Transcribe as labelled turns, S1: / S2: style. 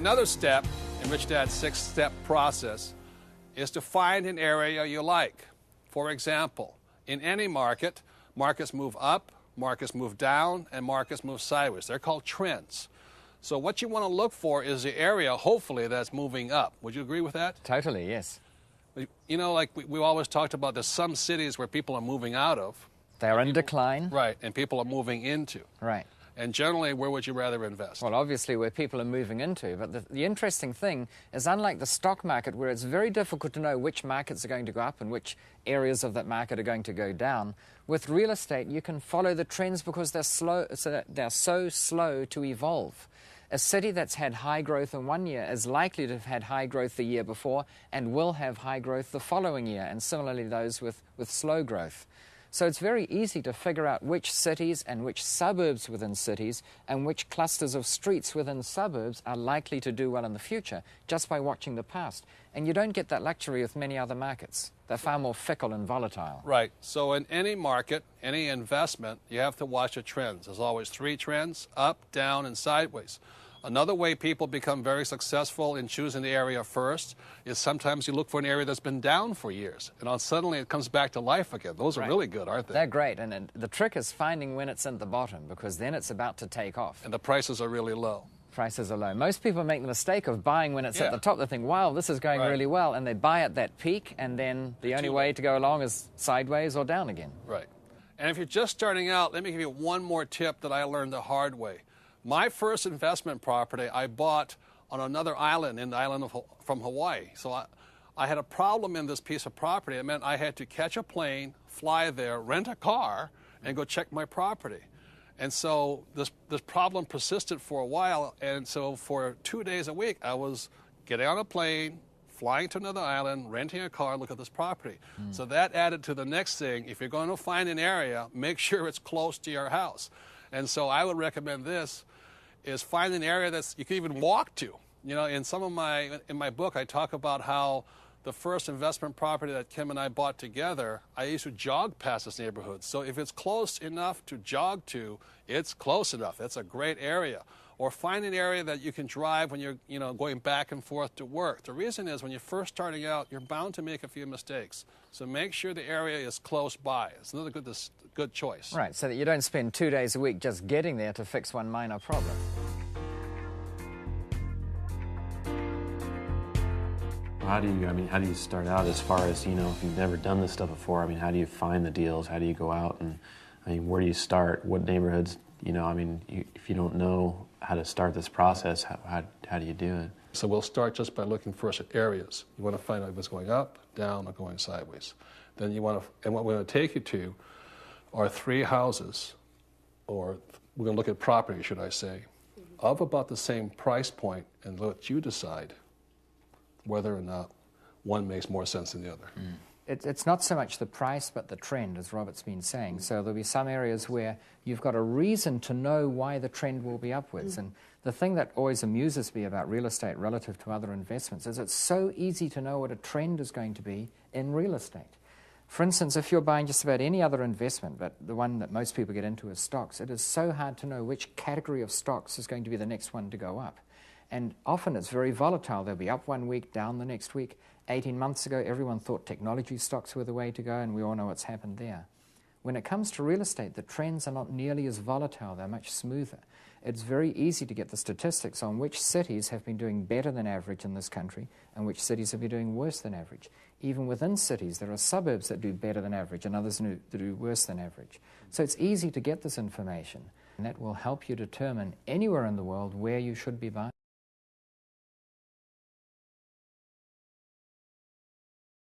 S1: Another step in Rich Dad's 6-step process is to find an area you like. For example, in any market, markets move up, markets move down, and markets move sideways. They're called trends. So what you want to look for is the area, hopefully, that's moving up. Would you agree with that?
S2: Totally, yes.
S1: You know, like we always talked about, there's some cities where people are moving out of.
S2: They're in decline.
S1: Right, and people are moving into.
S2: Right.
S1: And generally, where would you rather invest?
S2: Well, obviously where people are moving into. But the interesting thing is, unlike the stock market, where it's very difficult to know which markets are going to go up and which areas of that market are going to go down, with real estate, you can follow the trends because they're so slow to evolve. A city that's had high growth in one year is likely to have had high growth the year before and will have high growth the following year, and similarly those with slow growth. So it's very easy to figure out which cities and which suburbs within cities and which clusters of streets within suburbs are likely to do well in the future just by watching the past. And you don't get that luxury with many other markets. They're far more fickle and volatile.
S1: Right. So in any market, any investment, you have to watch the trends. There's always 3 trends: up, down, and sideways. Another way people become very successful in choosing the area first is sometimes you look for an area that's been down for years, and suddenly it comes back to life again. Those are really good, aren't they?
S2: They're great, and the trick is finding when it's in the bottom, because then it's about to take off.
S1: And the prices are really low.
S2: Prices are low. Most people make the mistake of buying when it's at the top. They think, wow, this is going really well, and they buy at that peak, and then the only way to go along is sideways or down again. Right.
S1: And if you're just starting out, let me give you one more tip that I learned the hard way. My first investment property I bought on another island, in the island from Hawaii. So I had a problem in this piece of property. It meant I had to catch a plane, fly there, rent a car, and go check my property. And so this problem persisted for a while, and so for 2 days a week, I was getting on a plane, flying to another island, renting a car, look at this property. So that added to the next thing. If you're going to find an area, make sure it's close to your house. And so I would recommend this, is find an area that you can even walk to. You know, in my book, I talk about how the first investment property that Kim and I bought together, I used to jog past this neighborhood. So if it's close enough to jog to, it's close enough. That's a great area. Or find an area that you can drive when you're, going back and forth to work. The reason is when you're first starting out, you're bound to make a few mistakes. So make sure the area is close by. It's another good choice.
S2: Right, so that you don't spend 2 days a week just getting there to fix one minor problem.
S3: How do you start out as far as, if you've never done this stuff before? How do you find the deals? How do you go out? And, where do you start? What neighborhoods? If you don't know how to start this process, how do you do it?
S1: So we'll start just by looking first at areas. You want to find out if it's going up, down, or going sideways. Then and what we're going to take you to are 3 houses, or we're going to look at property, should I say, of about the same price point, and let you decide whether or not one makes more sense than the other.
S2: It's not so much the price, but the trend, as Robert's been saying. So there'll be some areas where you've got a reason to know why the trend will be upwards. And the thing that always amuses me about real estate relative to other investments is it's so easy to know what a trend is going to be in real estate. For instance, if you're buying just about any other investment, but the one that most people get into is stocks, it is so hard to know which category of stocks is going to be the next one to go up. And often it's very volatile. They'll be up one week, down the next week. 18 months ago, everyone thought technology stocks were the way to go, and we all know what's happened there. When it comes to real estate, the trends are not nearly as volatile. They're much smoother. It's very easy to get the statistics on which cities have been doing better than average in this country and which cities have been doing worse than average. Even within cities, there are suburbs that do better than average and others that do worse than average. So it's easy to get this information, and that will help you determine anywhere in the world where you should be buying.